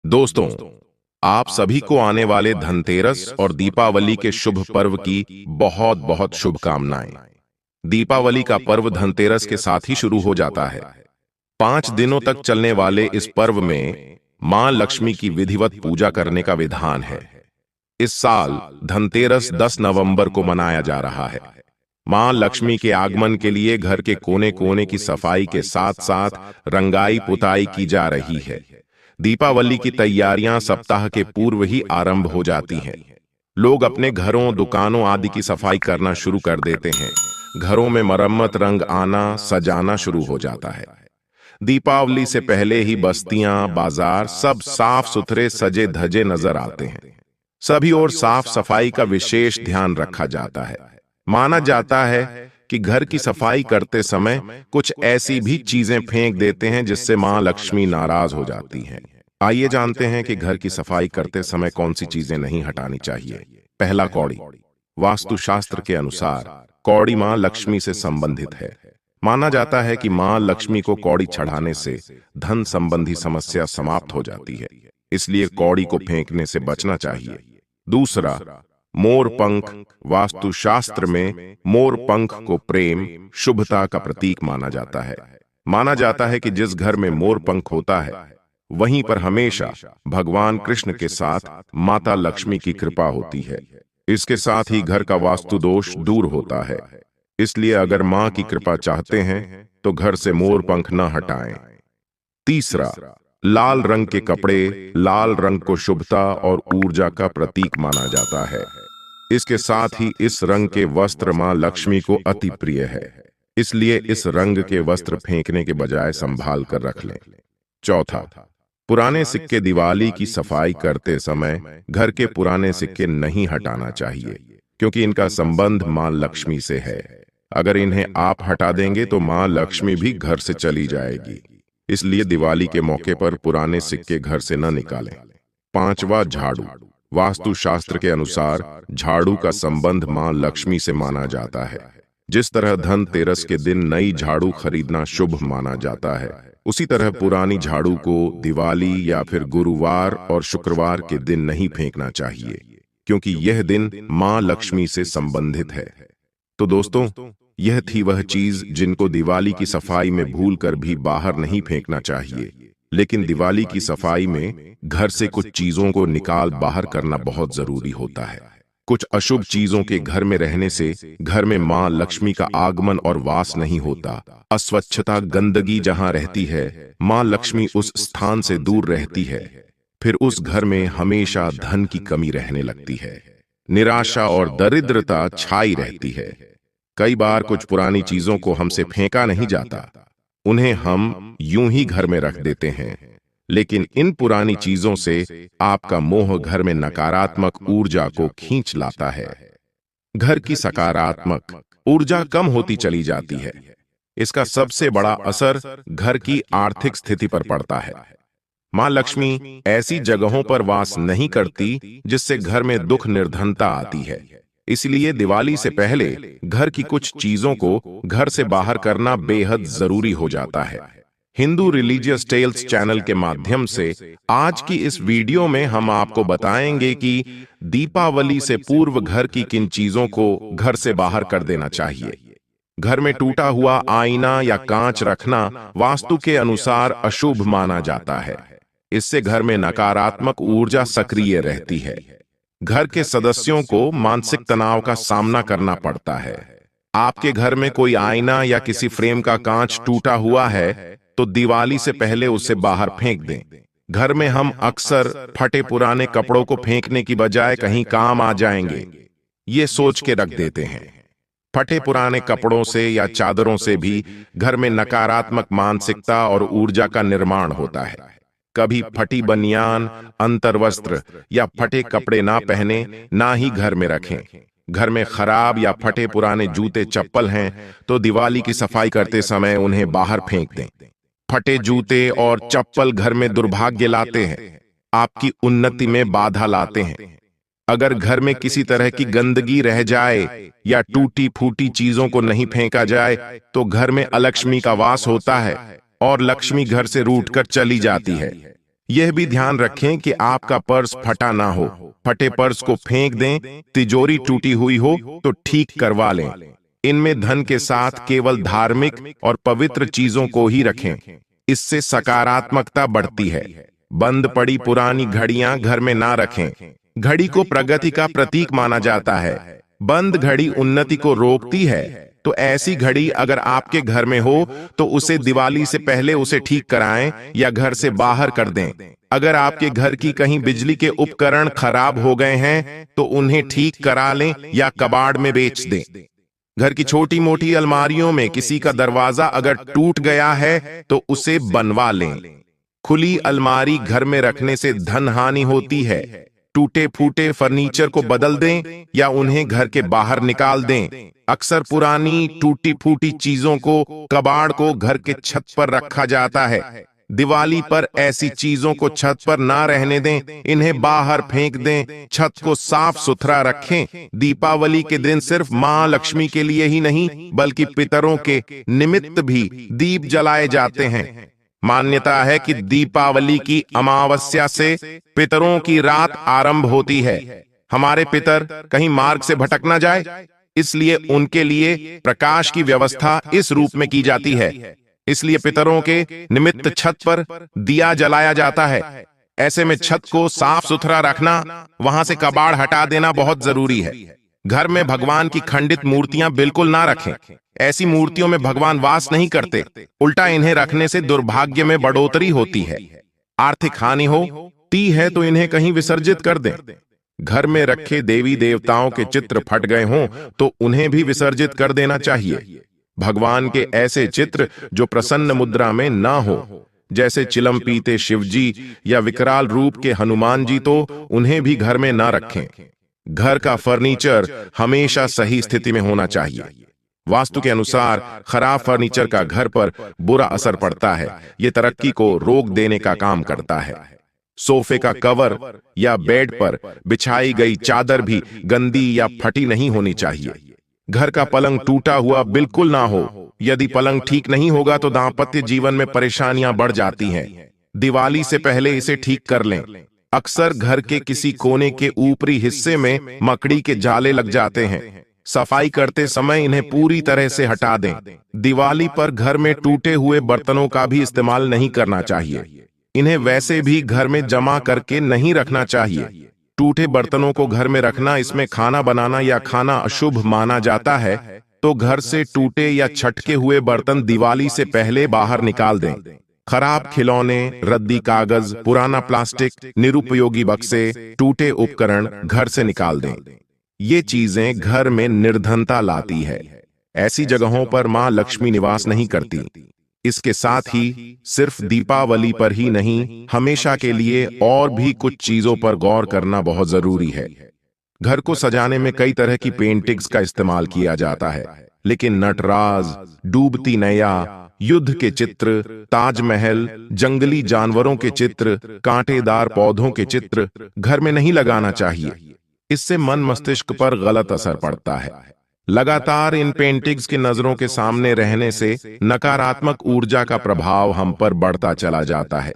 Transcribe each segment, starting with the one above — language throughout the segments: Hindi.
दोस्तों, आप सभी को आने वाले धनतेरस और दीपावली के शुभ पर्व की बहुत बहुत शुभकामनाएं। दीपावली का पर्व धनतेरस के साथ ही शुरू हो जाता है। 5 दिनों तक चलने वाले इस पर्व में मां लक्ष्मी की विधिवत पूजा करने का विधान है। इस साल धनतेरस 10 नवंबर को मनाया जा रहा है। मां लक्ष्मी के आगमन के लिए घर के कोने कोने की सफाई के साथ साथ रंगाई पुताई की जा रही है। दीपावली की तैयारियां सप्ताह के पूर्व ही आरंभ हो जाती हैं। लोग अपने घरों, दुकानों आदि की सफाई करना शुरू कर देते हैं। घरों में मरम्मत, रंग आना, सजाना शुरू हो जाता है। दीपावली से पहले ही बस्तियां, बाजार सब साफ सुथरे, सजे धजे नजर आते हैं। सभी ओर साफ सफाई का विशेष ध्यान रखा जाता है। माना जाता है कि घर की सफाई करते समय कुछ ऐसी भी चीजें फेंक देते हैं जिससे मां लक्ष्मी नाराज हो जाती हैं। आइए जानते हैं कि घर की सफाई करते समय कौन सी चीजें नहीं हटानी चाहिए। पहला, कौड़ी। वास्तुशास्त्र के अनुसार कौड़ी मां लक्ष्मी से संबंधित है। माना जाता है कि मां लक्ष्मी को कौड़ी चढ़ाने से धन संबंधी समस्या समाप्त हो जाती है, इसलिए कौड़ी को फेंकने से बचना चाहिए। दूसरा, मोर पंख। वास्तुशास्त्र में मोर पंख को प्रेम, शुभता का प्रतीक माना जाता है। माना जाता है कि जिस घर में मोर पंख होता है वहीं पर हमेशा भगवान कृष्ण के साथ माता लक्ष्मी की कृपा होती है। इसके साथ ही घर का वास्तु दोष दूर होता है। इसलिए अगर मां की कृपा चाहते हैं तो घर से मोर पंख न हटाएं। तीसरा, लाल रंग के कपड़े। लाल रंग को शुभता और ऊर्जा का प्रतीक माना जाता है। इसके साथ ही इस रंग के वस्त्र मां लक्ष्मी को अति प्रिय है, इसलिए इस रंग के वस्त्र फेंकने के बजाय संभाल कर रख लें। चौथा, पुराने सिक्के। दिवाली की सफाई करते समय घर के पुराने सिक्के नहीं हटाना चाहिए, क्योंकि इनका संबंध मां लक्ष्मी से है। अगर इन्हें आप हटा देंगे तो मां लक्ष्मी भी घर से चली जाएगी, इसलिए दिवाली के मौके पर पुराने सिक्के घर से न निकालें। पांचवा, झाड़ू। वास्तुशास्त्र के अनुसार झाड़ू का संबंध मां लक्ष्मी से माना जाता है। जिस तरह धनतेरस के दिन नई झाड़ू खरीदना शुभ माना जाता है, उसी तरह पुरानी झाड़ू को दिवाली या फिर गुरुवार और शुक्रवार के दिन नहीं फेंकना चाहिए, क्योंकि यह दिन मां लक्ष्मी से संबंधित है। तो दोस्तों, यह थी वह चीज जिनको दिवाली की सफाई में भूलकर भी बाहर नहीं फेंकना चाहिए। लेकिन दिवाली की सफाई में घर से कुछ चीजों को निकाल बाहर करना बहुत जरूरी होता है। कुछ अशुभ चीजों के घर में रहने से घर में मां लक्ष्मी का आगमन और वास नहीं होता। अस्वच्छता, गंदगी जहां रहती है, मां लक्ष्मी उस स्थान से दूर रहती है। फिर उस घर में हमेशा धन की कमी रहने लगती है। निराशा और दरिद्रता छाई रहती है। कई बार कुछ पुरानी चीजों को हमसे फेंका नहीं जाता, उन्हें हम यूं ही घर में रख देते हैं। लेकिन इन पुरानी चीजों से आपका मोह घर में नकारात्मक ऊर्जा को खींच लाता है। घर की सकारात्मक ऊर्जा कम होती चली जाती है। इसका सबसे बड़ा असर घर की आर्थिक स्थिति पर पड़ता है। मां लक्ष्मी ऐसी जगहों पर वास नहीं करती जिससे घर में दुख, निर्धनता आती है। इसलिए दिवाली से पहले घर की कुछ चीजों को घर से बाहर करना बेहद जरूरी हो जाता है। हिंदू रिलीजियस टेल्स चैनल के माध्यम से आज की इस वीडियो में हम आपको बताएंगे कि दीपावली से पूर्व घर की किन चीजों को घर से बाहर कर देना चाहिए। घर में टूटा हुआ आईना या कांच रखना वास्तु के अनुसार अशुभ माना जाता है। इससे घर में नकारात्मक ऊर्जा सक्रिय रहती है। घर के सदस्यों को मानसिक तनाव का सामना करना पड़ता है। आपके घर में कोई आईना या किसी फ्रेम का कांच टूटा हुआ है तो दिवाली से पहले उसे बाहर फेंक दें। घर में हम अक्सर फटे पुराने कपड़ों को फेंकने की बजाय कहीं काम आ जाएंगे, ये सोच के रख देते हैं। फटे पुराने कपड़ों से या चादरों से भी घर में नकारात्मक मानसिकता और ऊर्जा का निर्माण होता है। कभी फटी बनियान, अंतर्वस्त्र या फटे कपड़े ना पहने, ना ही घर में रखें। घर में खराब या फटे पुराने जूते, चप्पल हैं तो दिवाली की सफाई करते समय उन्हें बाहर फेंक दें। फटे जूते और चप्पल घर में दुर्भाग्य लाते हैं, आपकी उन्नति में बाधा लाते हैं। अगर घर में किसी तरह की गंदगी रह जाए या टूटी फूटी चीजों को नहीं फेंका जाए तो घर में अलक्ष्मी का वास होता है और लक्ष्मी घर से रूठकर चली जाती है। यह भी ध्यान रखें कि आपका पर्स फटा ना हो। फटे पर्स को फेंक दें। तिजोरी टूटी हुई हो तो ठीक करवा लें। इनमें धन के साथ केवल धार्मिक और पवित्र चीजों को ही रखें। इससे सकारात्मकता बढ़ती है। बंद पड़ी पुरानी घड़ियां घर में ना रखें। घड़ी को प्रगति का प्रतीक माना जाता है। बंद घड़ी उन्नति को रोकती है। तो ऐसी घड़ी अगर आपके घर में हो तो उसे दिवाली से पहले उसे ठीक कराएं या घर से बाहर कर दें। अगर आपके घर की कहीं बिजली के उपकरण खराब हो गए हैं तो उन्हें ठीक करा लें या कबाड़ में बेच दें। घर की छोटी मोटी अलमारियों में किसी का दरवाजा अगर टूट गया है तो उसे बनवा लें। खुली अलमारी घर में रखने से धन हानि होती है। टूटे फूटे फर्नीचर को बदल दें या उन्हें घर के बाहर निकाल दें। अक्सर पुरानी टूटी फूटी चीजों को, कबाड़ को घर के छत पर रखा जाता है। दिवाली पर ऐसी चीजों को छत पर ना रहने दें, इन्हें बाहर फेंक दें। छत को साफ सुथरा रखें। दीपावली के दिन सिर्फ मां लक्ष्मी के लिए ही नहीं बल्कि पितरों के निमित्त भी दीप जलाए जाते हैं। मान्यता है कि दीपावली की अमावस्या से पितरों की रात आरंभ होती है। हमारे पितर कहीं मार्ग से भटक ना जाए, इसलिए उनके लिए प्रकाश की व्यवस्था इस रूप में की जाती है। इसलिए पितरों के निमित्त छत पर दिया जलाया जाता है। ऐसे में छत को साफ सुथरा रखना, वहां से कबाड़ हटा देना बहुत जरूरी है। घर में भगवान की खंडित मूर्तियां बिल्कुल ना रखें। ऐसी मूर्तियों में भगवान वास नहीं करते। उल्टा इन्हें रखने से दुर्भाग्य में बढ़ोतरी होती है। आर्थिक हानि होती है तो इन्हें कहीं विसर्जित कर दें। घर में रखे देवी देवताओं के चित्र फट गए हों तो उन्हें भी विसर्जित कर देना चाहिए। भगवान के ऐसे चित्र जो प्रसन्न मुद्रा में ना हो, जैसे चिलम पीते शिवजी या विकराल रूप के हनुमान जी, तो उन्हें भी घर में ना रखें। घर का फर्नीचर हमेशा सही स्थिति में होना चाहिए। वास्तु के अनुसार खराब फर्नीचर का घर पर बुरा असर पड़ता है। ये तरक्की को रोक देने का काम करता है। सोफे का कवर या बेड पर बिछाई गई चादर भी गंदी या फटी नहीं होनी चाहिए। घर का पलंग टूटा हुआ बिल्कुल ना हो। यदि पलंग ठीक नहीं होगा तो दांपत्य जीवन में परेशानियां बढ़ जाती हैं। दिवाली से पहले इसे ठीक कर लें। अक्सर घर के किसी कोने के ऊपरी हिस्से में मकड़ी के जाले लग जाते हैं। सफाई करते समय इन्हें पूरी तरह से हटा दें। दिवाली पर घर में टूटे हुए बर्तनों का भी इस्तेमाल नहीं करना चाहिए। इन्हें वैसे भी घर में जमा करके नहीं रखना चाहिए। टूटे बर्तनों को घर में रखना, इसमें खाना बनाना या खाना अशुभ माना जाता है। तो घर से टूटे या छटके हुए बर्तन दिवाली से पहले बाहर निकाल दें। खराब खिलौने, रद्दी कागज, पुराना प्लास्टिक, निरुपयोगी बक्से, टूटे उपकरण घर से निकाल दें। ये चीजें घर में निर्धनता लाती है। ऐसी जगहों पर मां लक्ष्मी निवास नहीं करती। इसके साथ ही सिर्फ दीपावली पर ही नहीं, हमेशा के लिए और भी कुछ चीजों पर गौर करना बहुत जरूरी है। घर को सजाने में कई तरह की पेंटिंग्स का इस्तेमाल किया जाता है, लेकिन नटराज, डूबती नैया, युद्ध के चित्र, ताजमहल, जंगली जानवरों के चित्र, कांटेदार पौधों के चित्र घर में नहीं लगाना चाहिए। इससे मन मस्तिष्क पर गलत असर पड़ता है। लगातार इन पेंटिंग्स की नजरों के सामने रहने से नकारात्मक ऊर्जा का प्रभाव हम पर बढ़ता चला जाता है।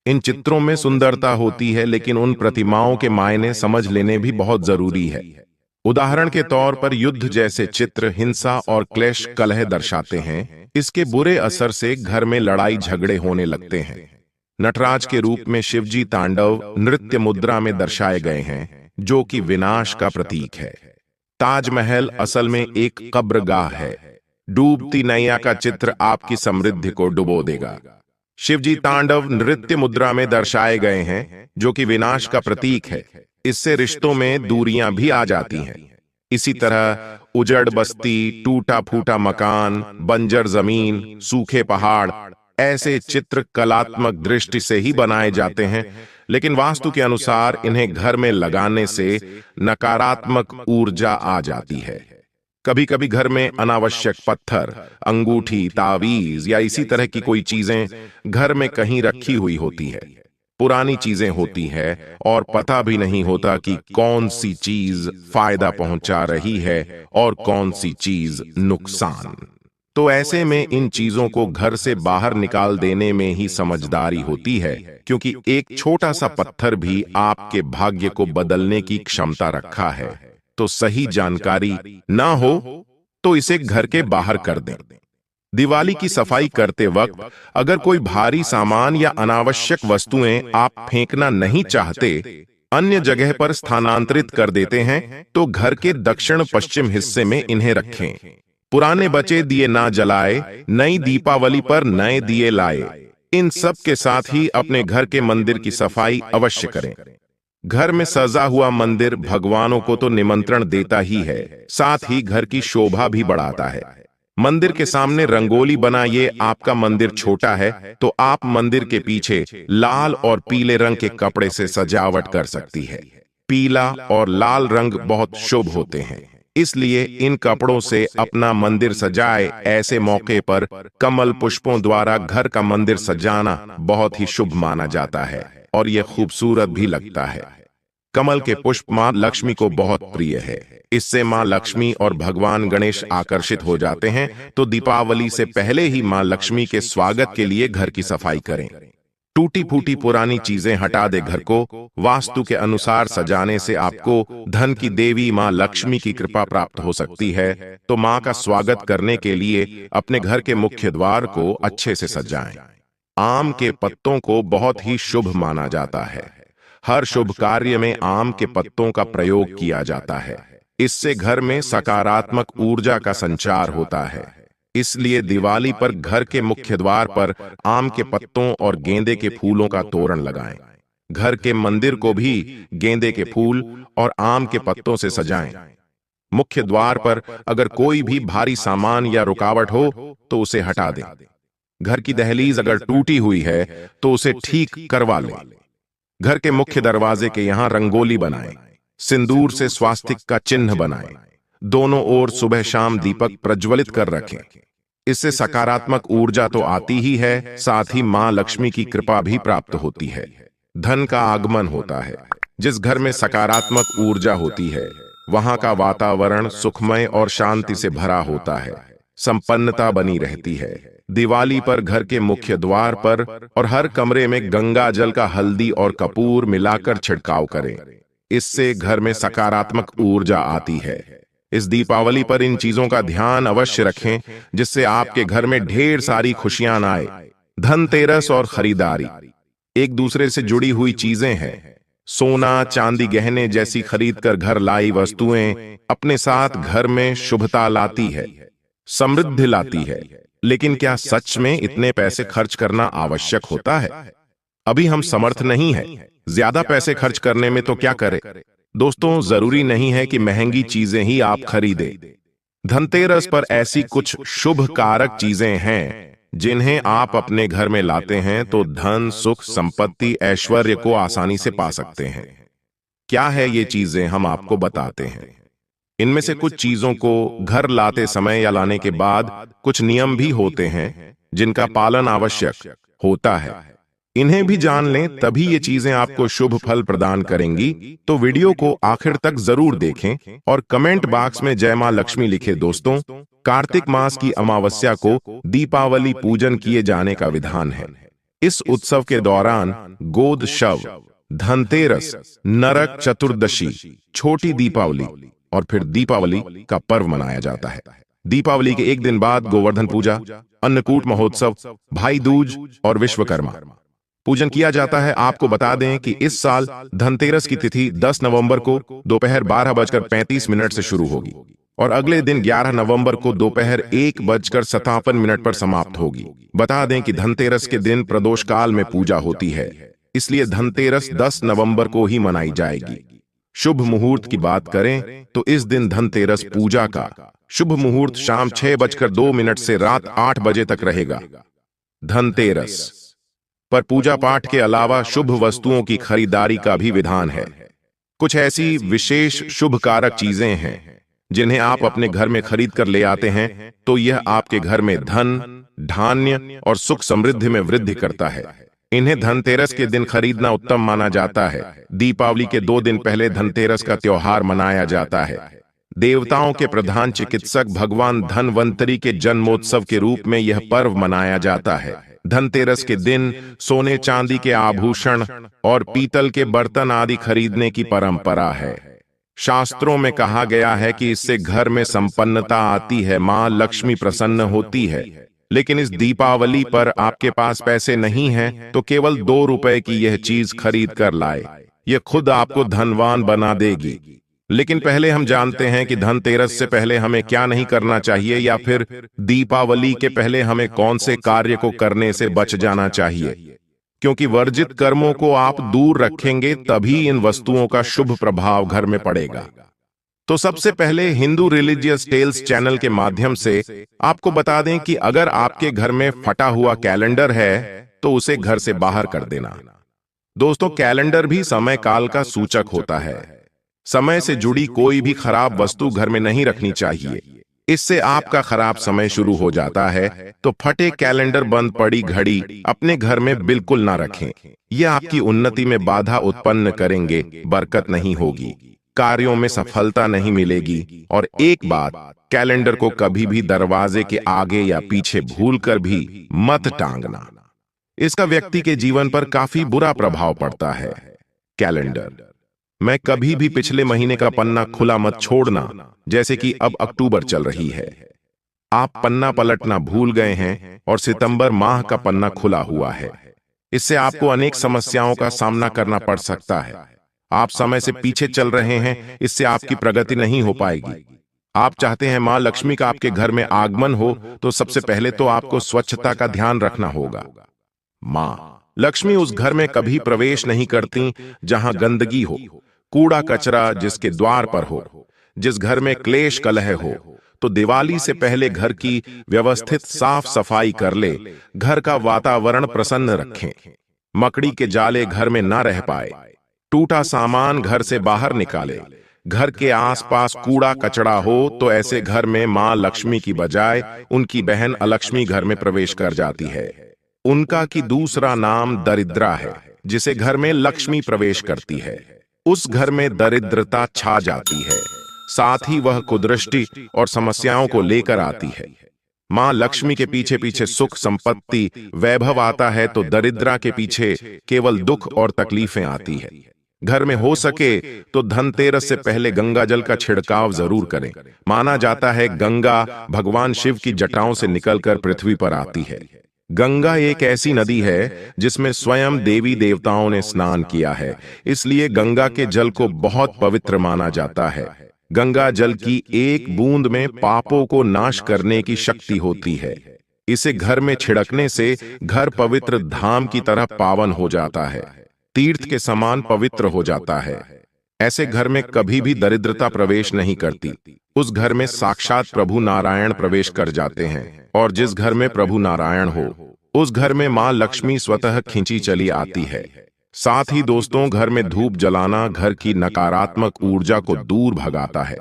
इन चित्रों में सुंदरता होती है, लेकिन उन प्रतिमाओं के मायने समझ लेने भी बहुत जरूरी है। उदाहरण के तौर पर युद्ध जैसे चित्र हिंसा और क्लेश, कलह दर्शाते हैं। इसके बुरे असर से घर में लड़ाई झगड़े होने लगते हैं। नटराज के रूप में शिवजी तांडव नृत्य मुद्रा में दर्शाए गए हैं, जो कि विनाश का प्रतीक है। ताजमहल असल में एक कब्रगाह है। डूबती नैया का चित्र आपकी समृद्धि को डुबो देगा। शिवजी तांडव नृत्य मुद्रा में दर्शाए गए हैं, जो कि विनाश का प्रतीक है। इससे रिश्तों में दूरियां भी आ जाती हैं। इसी तरह उजड़ बस्ती, टूटा फूटा मकान, बंजर जमीन, सूखे पहाड़, ऐसे चित्र कलात्मक दृष्टि से ही बनाए जाते हैं, लेकिन वास्तु के अनुसार इन्हें घर में लगाने से नकारात्मक ऊर्जा आ जाती है। कभी कभी घर में अनावश्यक पत्थर, अंगूठी, तावीज या इसी तरह की कोई चीजें घर में कहीं रखी हुई होती है। पुरानी चीजें होती है और पता भी नहीं होता कि कौन सी चीज फायदा पहुंचा रही है और कौन सी चीज नुकसान। तो ऐसे में इन चीजों को घर से बाहर निकाल देने में ही समझदारी होती है, क्योंकि एक छोटा सा पत्थर भी आपके भाग्य को बदलने की क्षमता रखा है। तो सही जानकारी ना हो तो इसे घर के बाहर कर दें। दिवाली की सफाई करते वक्त अगर कोई भारी सामान या अनावश्यक वस्तुएं आप फेंकना नहीं चाहते, अन्य जगह पर स्थानांतरित कर देते हैं, तो घर के दक्षिण पश्चिम हिस्से में इन्हें रखें। पुराने बचे दिए ना जलाए, नई दीपावली पर नए दिए लाए। इन सब के साथ ही अपने घर के मंदिर की सफाई अवश्य करें। घर में सजा हुआ मंदिर भगवानों को तो निमंत्रण देता ही है, साथ ही घर की शोभा भी बढ़ाता है। मंदिर के सामने रंगोली बनाइए। आपका मंदिर छोटा है तो आप मंदिर के पीछे लाल और पीले रंग के कपड़े से सजावट कर सकती है। पीला और लाल रंग बहुत शुभ होते हैं, इसलिए इन कपड़ों से अपना मंदिर सजाए। ऐसे मौके पर कमल पुष्पों द्वारा घर का मंदिर सजाना बहुत ही शुभ माना जाता है और यह खूबसूरत भी लगता है। कमल के पुष्प मां लक्ष्मी को बहुत प्रिय है, इससे मां लक्ष्मी और भगवान गणेश आकर्षित हो जाते हैं। तो दीपावली से पहले ही मां लक्ष्मी के स्वागत के लिए घर की सफाई करें। टूटी फूटी पुरानी चीजें हटा दे। घर को वास्तु के अनुसार सजाने से आपको धन की देवी मां लक्ष्मी की कृपा प्राप्त हो सकती है। तो मां का स्वागत करने के लिए अपने घर के मुख्य द्वार को अच्छे से सजाएं। आम के पत्तों को बहुत ही शुभ माना जाता है। हर शुभ कार्य में आम के पत्तों का प्रयोग किया जाता है। इससे घर में सकारात्मक ऊर्जा का संचार होता है। इसलिए दिवाली पर घर के मुख्य द्वार पर आम के पत्तों और गेंदे के फूलों का तोरण लगाएं। घर के मंदिर को भी गेंदे के फूल और आम के पत्तों से सजाएं। मुख्य द्वार पर अगर कोई भी भारी सामान या रुकावट हो तो उसे हटा दें। घर की दहलीज अगर टूटी हुई है तो उसे ठीक करवा लें। घर के मुख्य दरवाजे के यहां रंगोली बनाएं। सिंदूर से स्वास्तिक का चिन्ह बनाएं। दोनों ओर सुबह शाम दीपक प्रज्वलित कर रखें। इससे सकारात्मक ऊर्जा तो आती ही है, साथ ही मां लक्ष्मी की कृपा भी प्राप्त होती है। धन का आगमन होता है। जिस घर में सकारात्मक ऊर्जा होती है वहां का वातावरण सुखमय और शांति से भरा होता है। संपन्नता बनी रहती है। दिवाली पर घर के मुख्य द्वार पर और हर कमरे में गंगा जल का हल्दी और कपूर मिलाकर छिड़काव करें। इससे घर में सकारात्मक ऊर्जा आती है। इस दीपावली पर इन चीजों का ध्यान अवश्य रखें, जिससे आपके घर में ढेर सारी खुशियां आए। धनतेरस और खरीदारी एक दूसरे से जुड़ी हुई चीजें हैं। सोना चांदी गहने जैसी खरीद कर घर लाई वस्तुएं अपने साथ घर में शुभता लाती है, समृद्धि लाती है। लेकिन क्या सच में इतने पैसे खर्च करना आवश्यक होता है? अभी हम समर्थ नहीं हैं। ज्यादा पैसे खर्च करने में तो क्या करें? दोस्तों, जरूरी नहीं है कि महंगी चीजें ही आप खरीदें। धनतेरस पर ऐसी कुछ शुभ कारक चीजें हैं जिन्हें आप अपने घर में लाते हैं तो धन सुख संपत्ति ऐश्वर्य को आसानी से पा सकते हैं। क्या है ये चीजें, हम आपको बताते हैं। इनमें से कुछ चीजों को घर लाते समय या लाने के बाद कुछ नियम भी होते हैं जिनका पालन आवश्यक होता है। इन्हें भी जान लें, तभी ये चीजें आपको शुभ फल प्रदान करेंगी। तो वीडियो को आखिर तक जरूर देखें और कमेंट बॉक्स में जय मां लक्ष्मी लिखें। दोस्तों, कार्तिक मास की अमावस्या को दीपावली पूजन किए जाने का विधान है। इस उत्सव के दौरान गोद शव, धनतेरस, नरक चतुर्दशी, छोटी दीपावली और फिर दीपावली का पर्व मनाया जाता है। दीपावली के एक दिन बाद गोवर्धन पूजा, अन्नकूट महोत्सव, भाई दूज और विश्वकर्मा पूजन किया जाता है। आपको बता दें कि इस साल धनतेरस की तिथि 10 नवंबर को दोपहर 12:35 से शुरू होगी और अगले दिन 11 नवंबर को दोपहर 1:57 पर समाप्त होगी। बता दें कि धनतेरस के दिन प्रदोष काल में पूजा होती है, इसलिए धनतेरस 10 नवंबर को ही मनाई जाएगी। शुभ मुहूर्त की बात करें तो इस दिन धनतेरस पूजा का शुभ मुहूर्त शाम 6:02 से रात 8 बजे तक रहेगा। धनतेरस पर पूजा पाठ के अलावा शुभ वस्तुओं की खरीदारी का भी विधान है। कुछ ऐसी विशेष शुभ कारक चीजें हैं जिन्हें आप अपने घर में खरीद कर ले आते हैं तो यह आपके घर में धन, धान्य और सुख समृद्धि में वृद्धि करता है। इन्हें धनतेरस के दिन खरीदना उत्तम माना जाता है। दीपावली के 2 दिन पहले धनतेरस का त्योहार मनाया जाता है। देवताओं के प्रधान चिकित्सक भगवान धनवंतरी के जन्मोत्सव के रूप में यह पर्व मनाया जाता है। धनतेरस के दिन सोने चांदी के आभूषण और पीतल के बर्तन आदि खरीदने की परंपरा है। शास्त्रों में कहा गया है कि इससे घर में संपन्नता आती है, मां लक्ष्मी प्रसन्न होती है। लेकिन इस दीपावली पर आपके पास पैसे नहीं हैं तो केवल 2 रुपए की यह चीज खरीद कर लाए, यह खुद आपको धनवान बना देगी। लेकिन पहले हम जानते हैं कि धनतेरस से पहले हमें क्या नहीं करना चाहिए, या फिर दीपावली के पहले हमें कौन से कार्य को करने से बच जाना चाहिए, क्योंकि वर्जित कर्मों को आप दूर रखेंगे तभी इन वस्तुओं का शुभ प्रभाव घर में पड़ेगा। तो सबसे पहले हिंदू रिलीजियस टेल्स चैनल के माध्यम से आपको बता दें कि अगर आपके घर में फटा हुआ कैलेंडर है तो उसे घर से बाहर कर देना। दोस्तों, कैलेंडर भी समय काल का सूचक होता है। समय से जुड़ी कोई भी खराब वस्तु घर में नहीं रखनी चाहिए, इससे आपका खराब समय शुरू हो जाता है। तो फटे कैलेंडर, बंद पड़ी घड़ी अपने घर में बिल्कुल ना रखें। यह आपकी उन्नति में बाधा उत्पन्न करेंगे, बरकत नहीं होगी, कार्यों में सफलता नहीं मिलेगी। और एक बात, कैलेंडर को कभी भी दरवाजे के आगे या पीछे भूलकर भी मत टांगना, इसका व्यक्ति के जीवन पर काफी बुरा प्रभाव पड़ता है। कैलेंडर मैं कभी भी पिछले महीने का पन्ना खुला मत छोड़ना, जैसे कि अब अक्टूबर चल रही है, आप पन्ना पलटना भूल गए हैं और सितंबर माह का पन्ना खुला हुआ है। इससे आपको अनेक समस्याओं का सामना करना पड़ सकता है। आप समय से पीछे चल रहे हैं, इससे आपकी प्रगति नहीं हो पाएगी। आप चाहते हैं मां लक्ष्मी का आपके घर में आगमन हो, तो सबसे पहले तो आपको स्वच्छता का ध्यान रखना होगा। मां लक्ष्मी उस घर में कभी प्रवेश नहीं करती जहां गंदगी हो, कूड़ा कचरा जिसके द्वार पर हो, जिस घर में क्लेश कलह हो। तो दिवाली से पहले घर की व्यवस्थित साफ सफाई कर ले, घर का वातावरण प्रसन्न रखें, मकड़ी के जाले घर में ना रह पाए, टूटा सामान घर से बाहर निकाले, घर के आसपास कूड़ा कचरा हो तो ऐसे घर में मां लक्ष्मी की बजाय उनकी बहन अलक्ष्मी घर में प्रवेश कर जाती है। उनका की दूसरा नाम दरिद्रा है, जिसे घर में लक्ष्मी प्रवेश करती है, उस घर में दरिद्रता छा जाती है, साथ ही वह कुदृष्टि और समस्याओं को लेकर आती है। मां लक्ष्मी के पीछे पीछे सुख, संपत्ति, वैभव आता है, तो दरिद्रा के पीछे केवल दुख और तकलीफें आती है। घर में हो सके तो धनतेरस से पहले गंगा जल का छिड़काव जरूर करें। माना जाता है गंगा भगवान शिव की जटाओं से निकलकर पृथ्वी पर आती है। गंगा एक ऐसी नदी है जिसमें स्वयं देवी देवताओं ने स्नान किया है, इसलिए गंगा के जल को बहुत पवित्र माना जाता है। गंगा जल की एक बूंद में पापों को नाश करने की शक्ति होती है। इसे घर में छिड़कने से घर पवित्र धाम की तरह पावन हो जाता है, तीर्थ के समान पवित्र हो जाता है। ऐसे घर में कभी भी दरिद्रता प्रवेश नहीं करती। उस घर में साक्षात प्रभु नारायण प्रवेश कर जाते हैं, और जिस घर में प्रभु नारायण हो उस घर में मां लक्ष्मी स्वतः खींची चली आती है। साथ ही दोस्तों, घर में धूप जलाना घर की नकारात्मक ऊर्जा को दूर भगाता है।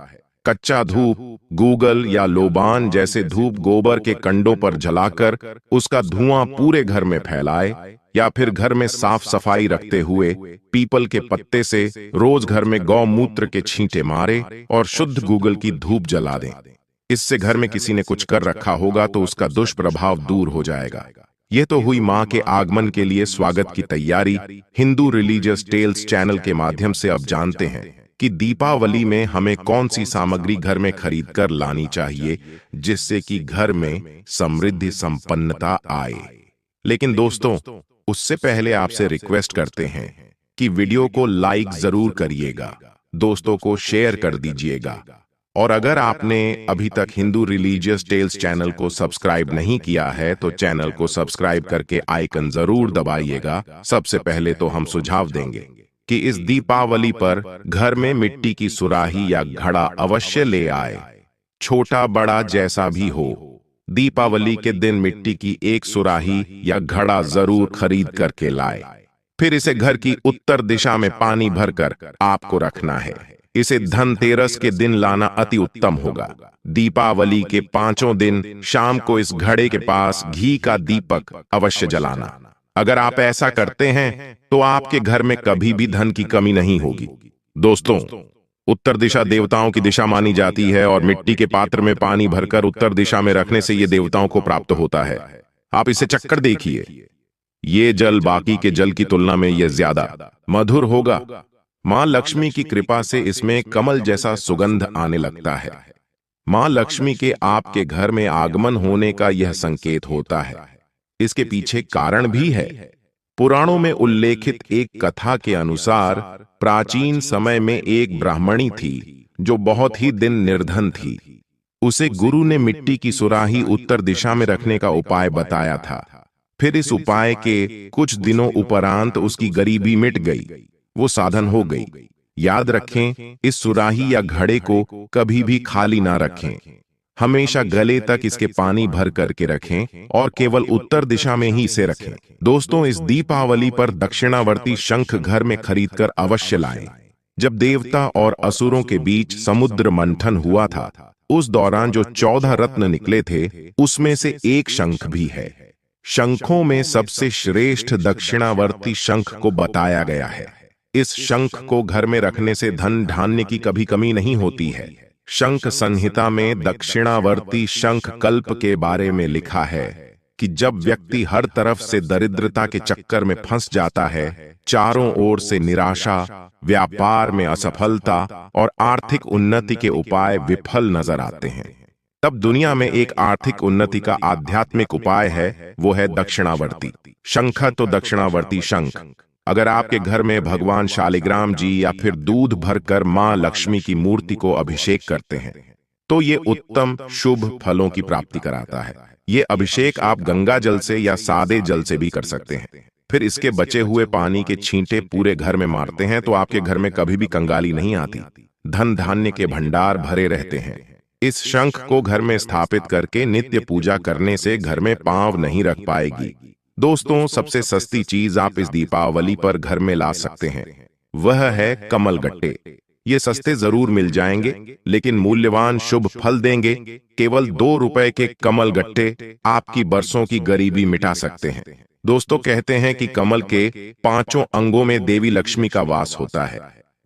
कच्चा धूप, गूगल या लोबान जैसे धूप गोबर के कंडों पर जलाकर उसका धुआं पूरे घर में फैलाए, या फिर घर में साफ सफाई रखते हुए पीपल के पत्ते से रोज घर में गौमूत्र के छींटे मारे और शुद्ध गूगल की धूप जला दें। इससे घर में किसी ने कुछ कर रखा होगा तो उसका दुष्प्रभाव दूर हो जाएगा। यह तो हुई मां के आगमन के लिए स्वागत की तैयारी। हिंदू रिलीजियस टेल्स चैनल के माध्यम से अब जानते हैं कि दीपावली में हमें कौन सी सामग्री घर में खरीद कर लानी चाहिए, जिससे कि घर में समृद्धि संपन्नता आए। लेकिन दोस्तों, उससे पहले आपसे रिक्वेस्ट करते हैं कि वीडियो को लाइक जरूर करिएगा, दोस्तों को शेयर कर दीजिएगा, और अगर आपने अभी तक हिंदू रिलीजियस टेल्स चैनल को सब्सक्राइब नहीं किया है तो चैनल को सब्सक्राइब करके आइकन जरूर दबाइएगा। सबसे पहले तो हम सुझाव देंगे कि इस दीपावली पर घर में मिट्टी की सुराही या घड़ा अवश्य ले आए, छोटा बड़ा जैसा भी हो। दीपावली के दिन मिट्टी की एक सुराही या घड़ा जरूर खरीद करके लाए। फिर इसे घर की उत्तर दिशा में पानी भरकर आपको रखना है। इसे धनतेरस के दिन लाना अति उत्तम होगा। दीपावली के 5 दिन शाम को इस घड़े के पास घी का दीपक अवश्य जलाना। अगर आप ऐसा करते हैं तो आपके घर में कभी भी धन की कमी नहीं होगी। दोस्तों, उत्तर दिशा देवताओं की दिशा मानी जाती है और मिट्टी के पात्र में पानी भरकर उत्तर दिशा में रखने से ये देवताओं को प्राप्त होता है। आप इसे चक्कर देखिए, ये जल बाकी के जल की तुलना में यह ज्यादा मधुर होगा। मां लक्ष्मी की कृपा से इसमें कमल जैसा सुगंध आने लगता है। मां लक्ष्मी के आपके घर में आगमन होने का यह संकेत होता है। इसके पीछे कारण भी है। पुराणों में उल्लेखित एक कथा के अनुसार प्राचीन समय में एक ब्राह्मणी थी जो बहुत ही दिन निर्धन थी। उसे गुरु ने मिट्टी की सुराही उत्तर दिशा में रखने का उपाय बताया था। फिर इस उपाय के कुछ दिनों उपरांत उसकी गरीबी मिट गई, वो साधन हो गई। याद रखें, इस सुराही या घड़े को कभी भी खाली ना रखें। हमेशा गले तक इसके पानी भर करके रखें और केवल उत्तर दिशा में ही इसे रखें। दोस्तों, इस दीपावली पर दक्षिणावर्ती शंख घर में खरीदकर अवश्य लाएं। जब देवता और असुरों के बीच समुद्र मंथन हुआ था, उस दौरान जो 14 रत्न निकले थे, उसमें से एक शंख भी है। शंखों में सबसे श्रेष्ठ दक्षिणावर्ती शंख को बताया गया है। इस शंख को घर में रखने से धन धान्य की कभी कमी नहीं होती है। शंख संहिता में दक्षिणावर्ती शंख कल्प के बारे में लिखा है कि जब व्यक्ति हर तरफ से दरिद्रता के चक्कर में फंस जाता है, चारों ओर से निराशा, व्यापार में असफलता और आर्थिक उन्नति के उपाय विफल नजर आते हैं, तब दुनिया में एक आर्थिक उन्नति का आध्यात्मिक उपाय है, वो है दक्षिणावर्ती शंख। तो दक्षिणावर्ती शंख अगर आपके घर में भगवान शालिग्राम जी या फिर दूध भरकर मां लक्ष्मी की मूर्ति को अभिषेक करते हैं, तो ये उत्तम शुभ फलों की प्राप्ति कराता है। ये अभिषेक आप गंगा जल से या सादे जल से भी कर सकते हैं। फिर इसके बचे हुए पानी के छींटे पूरे घर में मारते हैं तो आपके घर में कभी भी कंगाली नहीं आती, धन धान्य के भंडार भरे रहते हैं। इस शंख को घर में स्थापित करके नित्य पूजा करने से घर में पांव नहीं रख पाएगी। दोस्तों, सबसे सस्ती चीज आप इस दीपावली पर घर में ला सकते हैं, वह है कमल गट्टे। ये सस्ते जरूर मिल जाएंगे, लेकिन मूल्यवान शुभ फल देंगे। केवल 2 रुपए के कमल गट्टे आपकी बरसों की गरीबी मिटा सकते हैं। दोस्तों, कहते हैं कि कमल के 5 अंगों में देवी लक्ष्मी का वास होता है।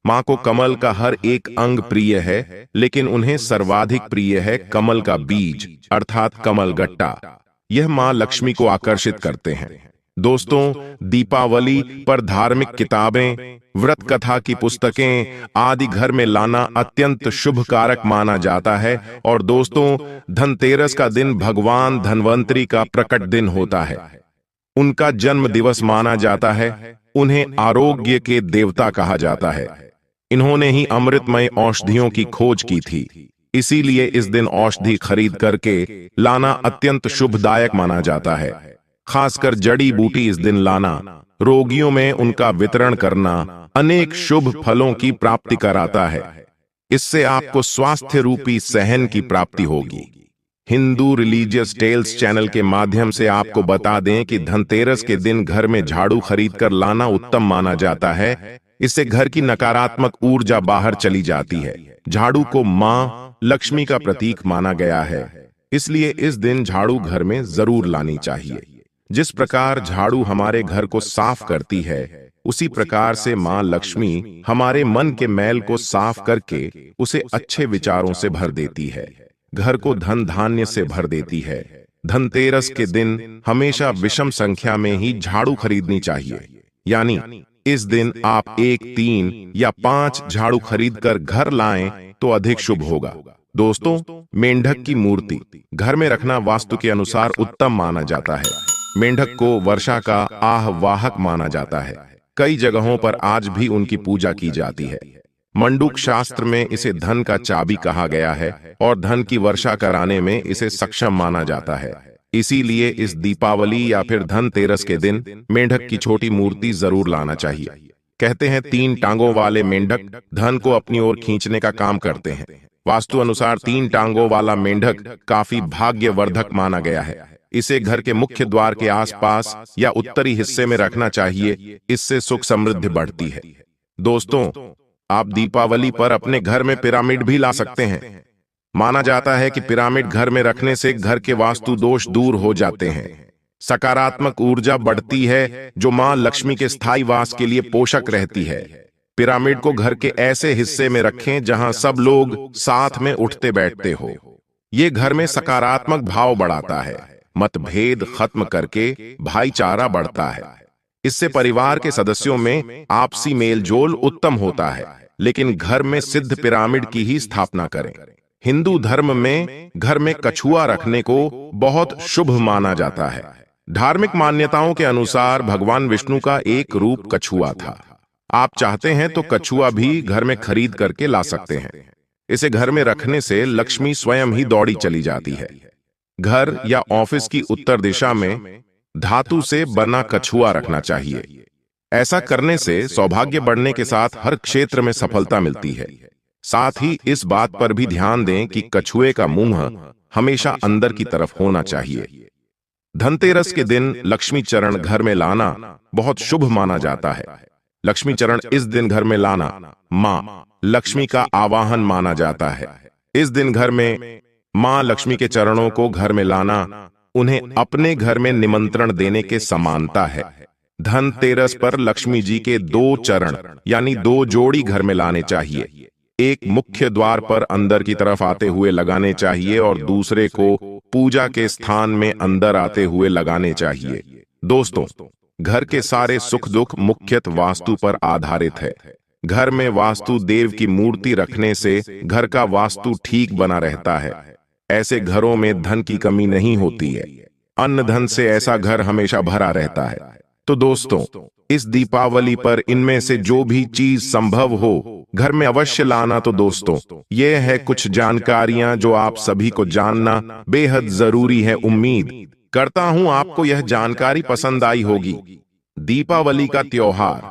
मां को कमल का हर एक अंग प्रिय है, लेकिन उन्हें सर्वाधिक प्रिय है कमल का बीज अर्थात कमल गट्टा। यह मां लक्ष्मी को आकर्षित करते हैं। दोस्तों, दीपावली पर धार्मिक किताबें, व्रत कथा की पुस्तकें आदि घर में लाना अत्यंत शुभ कारक माना जाता है। और दोस्तों, धनतेरस का दिन भगवान धन्वंतरी का प्रकट दिन होता है। उनका जन्म दिवस माना जाता है। उन्हें आरोग्य के देवता कहा जाता है। इन्होंने ही अमृतमय औषधियों की खोज की थी। इसीलिए इस दिन औषधि खरीद करके लाना अत्यंत शुभदायक माना जाता है। खासकर जड़ी बूटी इस दिन लाना, रोगियों में उनका वितरण करना अनेक शुभ फलों की प्राप्ति कराता है। इससे आपको स्वास्थ्य रूपी सहन की प्राप्ति होगी। हिंदू रिलीजियस टेल्स चैनल के माध्यम से आपको बता दें कि धनतेरस के दिन घर में झाड़ू खरीदकर लाना उत्तम माना जाता है। इससे घर की नकारात्मक ऊर्जा बाहर चली जाती है। झाड़ू को मां लक्ष्मी का प्रतीक माना गया है, इसलिए इस दिन झाड़ू घर में जरूर लानी चाहिए। जिस प्रकार झाड़ू हमारे घर को साफ करती है, उसी प्रकार से मां लक्ष्मी हमारे मन के मैल को साफ करके उसे अच्छे विचारों से भर देती है, घर को धन धान्य से भर देती है। धनतेरस के दिन हमेशा विषम संख्या में ही झाड़ू खरीदनी चाहिए, यानी इस दिन आप 1, 3 या 5 झाड़ू खरीदकर घर लाएं तो अधिक शुभ होगा। दोस्तों, मेंढक की मूर्ति घर में रखना वास्तु के अनुसार उत्तम माना जाता है। मेंढक को वर्षा का आह्वाहक माना जाता है। कई जगहों पर आज भी उनकी पूजा की जाती है। मंडूक शास्त्र में इसे धन का चाबी कहा गया है और धन की वर्षा कराने में इसे सक्षम माना जाता है। इसीलिए इस दीपावली या फिर धनतेरस के दिन मेंढक की छोटी मूर्ति जरूर लाना चाहिए। कहते हैं 3 टांगों वाले मेंढक धन को अपनी ओर खींचने का काम करते हैं। वास्तु अनुसार 3 टांगों वाला मेंढक काफी भाग्यवर्धक माना गया है। इसे घर के मुख्य द्वार के आसपास या उत्तरी हिस्से में रखना चाहिए। इससे सुख समृद्धि बढ़ती है। दोस्तों, आप दीपावली पर अपने घर में पिरामिड भी ला सकते हैं। माना जाता है कि पिरामिड घर में रखने से घर के वास्तु दोष दूर हो जाते हैं, सकारात्मक ऊर्जा बढ़ती है, जो मां लक्ष्मी के स्थायी वास के लिए पोषक रहती है। पिरामिड को घर के ऐसे हिस्से में रखें जहां सब लोग साथ में उठते बैठते हो। ये घर में सकारात्मक भाव बढ़ाता है, मतभेद खत्म करके भाईचारा बढ़ता है। इससे परिवार के सदस्यों में आपसी मेलजोल उत्तम होता है। लेकिन घर में सिद्ध पिरामिड की ही स्थापना करें। हिंदू धर्म में घर में कछुआ रखने को बहुत शुभ माना जाता है। धार्मिक मान्यताओं के अनुसार भगवान विष्णु का एक रूप कछुआ था। आप चाहते हैं तो कछुआ भी घर में खरीद करके ला सकते हैं। इसे घर में रखने से लक्ष्मी स्वयं ही दौड़ी चली जाती है। घर या ऑफिस की उत्तर दिशा में धातु से बना कछुआ रखना चाहिए। ऐसा करने से सौभाग्य बढ़ने के साथ हर क्षेत्र में सफलता मिलती है। साथ ही इस बात पर भी ध्यान दें कि कछुए का मुंह हमेशा अंदर की तरफ होना चाहिए। धनतेरस के दिन लक्ष्मी चरण घर में लाना बहुत शुभ माना जाता है। लक्ष्मी चरण इस दिन घर में लाना मां लक्ष्मी का आवाहन माना जाता है। इस दिन घर में मां लक्ष्मी के चरणों को घर में लाना उन्हें अपने घर में निमंत्रण देने के समानता है। धनतेरस पर लक्ष्मी जी के 2 चरण यानी 2 जोड़ी घर में लाने चाहिए। एक मुख्य द्वार पर अंदर की तरफ आते हुए लगाने चाहिए और दूसरे को पूजा के स्थान में अंदर आते हुए लगाने चाहिए। दोस्तों, घर के सारे सुख दुख मुख्यतः वास्तु पर आधारित है। घर में वास्तु देव की मूर्ति रखने से घर का वास्तु ठीक बना रहता है। ऐसे घरों में धन की कमी नहीं होती है। अन्न धन से ऐसा घर हमेशा भरा रहता है। तो दोस्तों, इस दीपावली पर इनमें से जो भी चीज संभव हो घर में अवश्य लाना। तो दोस्तों, ये है कुछ जानकारियां जो आप सभी को जानना बेहद जरूरी है। उम्मीद करता हूं आपको यह जानकारी पसंद आई होगी। दीपावली का त्योहार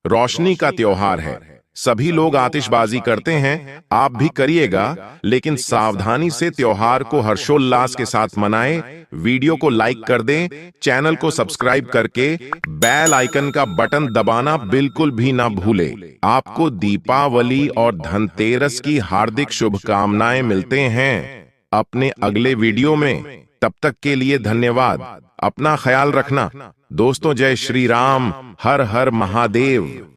रोशनी का त्योहार है। सभी लोग आतिशबाजी करते हैं, आप भी करिएगा, लेकिन सावधानी से त्योहार को हर्षोल्लास के साथ मनाएं। वीडियो को लाइक कर दें, चैनल को सब्सक्राइब करके बेल आइकन का बटन दबाना बिल्कुल भी ना भूलें। आपको दीपावली और धनतेरस की हार्दिक शुभकामनाएं। मिलते हैं अपने अगले वीडियो में। तब तक के लिए धन्यवाद। अपना ख्याल रखना दोस्तों। जय श्री राम। हर हर महादेव।